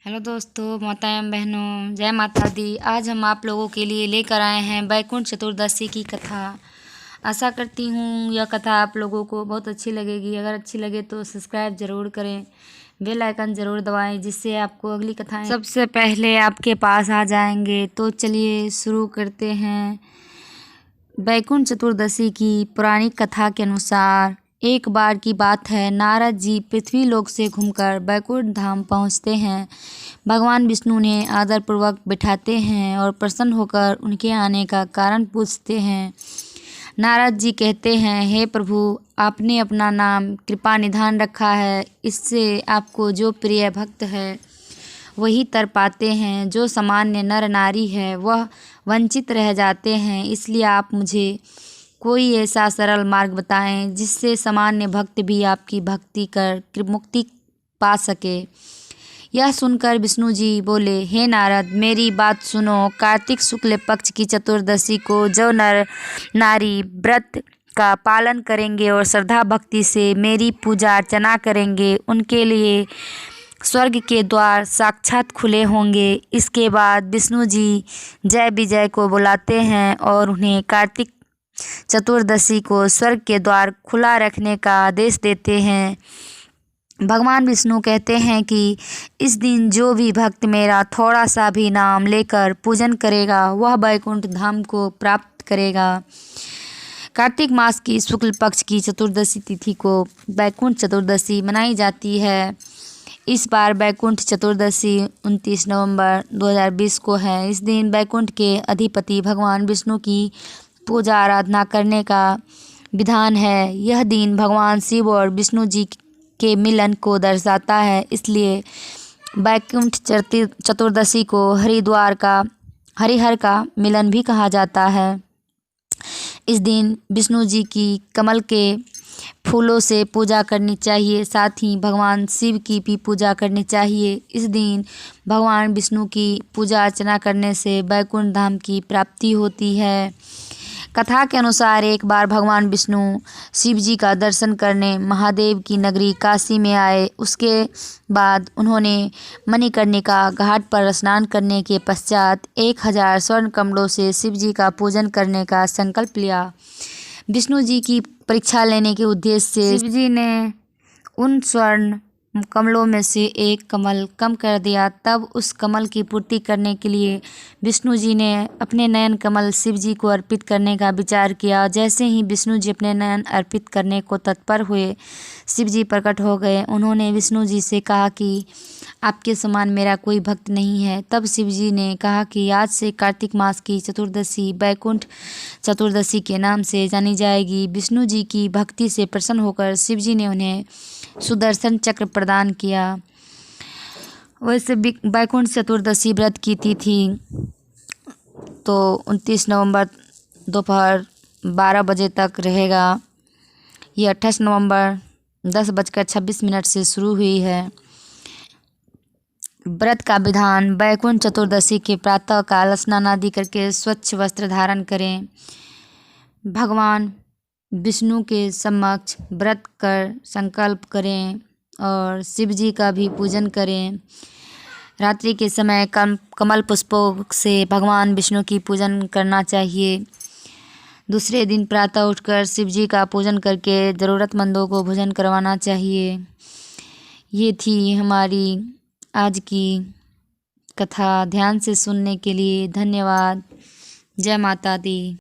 Hello दोस्तों, माता एवं बहनों, जय माता दी। आज हम आप लोगों के लिए लेकर आए हैं वैकुंठ चतुर्दशी की कथा। आशा करती हूँ यह कथा आप लोगों को बहुत अच्छी लगेगी। अगर अच्छी लगे तो सब्सक्राइब ज़रूर करें, बेल आइकन ज़रूर दबाएं, जिससे आपको अगली कथाएं सबसे पहले आपके पास आ जाएंगे। तो चलिए शुरू करते हैं। वैकुंठ चतुर्दशी की पौराणिक कथा के अनुसार एक बार की बात है, नारद जी पृथ्वी लोक से घूमकर वैकुंठ धाम पहुँचते हैं। भगवान विष्णु ने आदरपूर्वक बिठाते हैं और प्रसन्न होकर उनके आने का कारण पूछते हैं। नारद जी कहते हैं, हे प्रभु, आपने अपना नाम कृपा निधान रखा है। इससे आपको जो प्रिय भक्त है वही तर पाते हैं, जो सामान्य नर नारी है वह वंचित रह जाते हैं। इसलिए आप मुझे कोई ऐसा सरल मार्ग बताएं जिससे सामान्य भक्त भी आपकी भक्ति कर मुक्ति पा सके। यह सुनकर विष्णु जी बोले, हे नारद, मेरी बात सुनो। कार्तिक शुक्ल पक्ष की चतुर्दशी को जो नर नारी व्रत का पालन करेंगे और श्रद्धा भक्ति से मेरी पूजा अर्चना करेंगे, उनके लिए स्वर्ग के द्वार साक्षात खुले होंगे। इसके बाद विष्णु जी जय विजय को बुलाते हैं और उन्हें कार्तिक चतुर्दशी को स्वर्ग के द्वार खुला रखने का आदेश देते हैं। भगवान विष्णु कहते हैं कि इस दिन जो भी भक्त मेरा थोड़ा सा भी नाम लेकर पूजन करेगा वह वैकुंठ धाम को प्राप्त करेगा। कार्तिक मास की शुक्ल पक्ष की चतुर्दशी तिथि को वैकुंठ चतुर्दशी मनाई जाती है। इस बार वैकुंठ चतुर्दशी 29 नवंबर 2020 को है। इस दिन वैकुंठ के अधिपति भगवान विष्णु की पूजा आराधना करने का विधान है। यह दिन भगवान शिव और विष्णु जी के मिलन को दर्शाता है। इसलिए वैकुंठ चतुर्दशी को हरिहर का मिलन भी कहा जाता है। इस दिन विष्णु जी की कमल के फूलों से पूजा करनी चाहिए, साथ ही भगवान शिव की भी पूजा करनी चाहिए। इस दिन भगवान विष्णु की पूजा अर्चना करने से वैकुंठ धाम की प्राप्ति होती है। कथा के अनुसार एक बार भगवान विष्णु शिव जी का दर्शन करने महादेव की नगरी काशी में आए। उसके बाद उन्होंने मणिकर्णिका घाट पर स्नान करने के पश्चात 1000 स्वर्ण कमलों से शिव जी का पूजन करने का संकल्प लिया। विष्णु जी की परीक्षा लेने के उद्देश्य से शिव जी ने उन स्वर्ण कमलों में से एक कमल कम कर दिया। तब उस कमल की पूर्ति करने के लिए विष्णु जी ने अपने नयन कमल शिव जी को अर्पित करने का विचार किया। जैसे ही विष्णु जी अपने नयन अर्पित करने को तत्पर हुए, शिव जी प्रकट हो गए। उन्होंने विष्णु जी से कहा कि आपके समान मेरा कोई भक्त नहीं है। तब शिव जी ने कहा कि आज से कार्तिक मास की चतुर्दशी वैकुंठ चतुर्दशी के नाम से जानी जाएगी। विष्णु जी की भक्ति से प्रसन्न होकर शिव जी ने उन्हें सुदर्शन चक्र प्रदान किया। वैसे वैकुंठ चतुर्दशी व्रत की तिथि तो 29 नवंबर दोपहर 12 बजे तक रहेगा। ये 28 नवंबर 10:26 से शुरू हुई है। व्रत का विधान, वैकुंठ चतुर्दशी के प्रातः काल स्नान आदि करके स्वच्छ वस्त्र धारण करें। भगवान विष्णु के समक्ष व्रत कर संकल्प करें और शिव जी का भी पूजन करें। रात्रि के समय कमल पुष्पों से भगवान विष्णु की पूजन करना चाहिए। दूसरे दिन प्रातः उठकर शिव जी का पूजन करके ज़रूरतमंदों को भोजन करवाना चाहिए। ये थी हमारी आज की कथा। ध्यान से सुनने के लिए धन्यवाद। जय माता दी।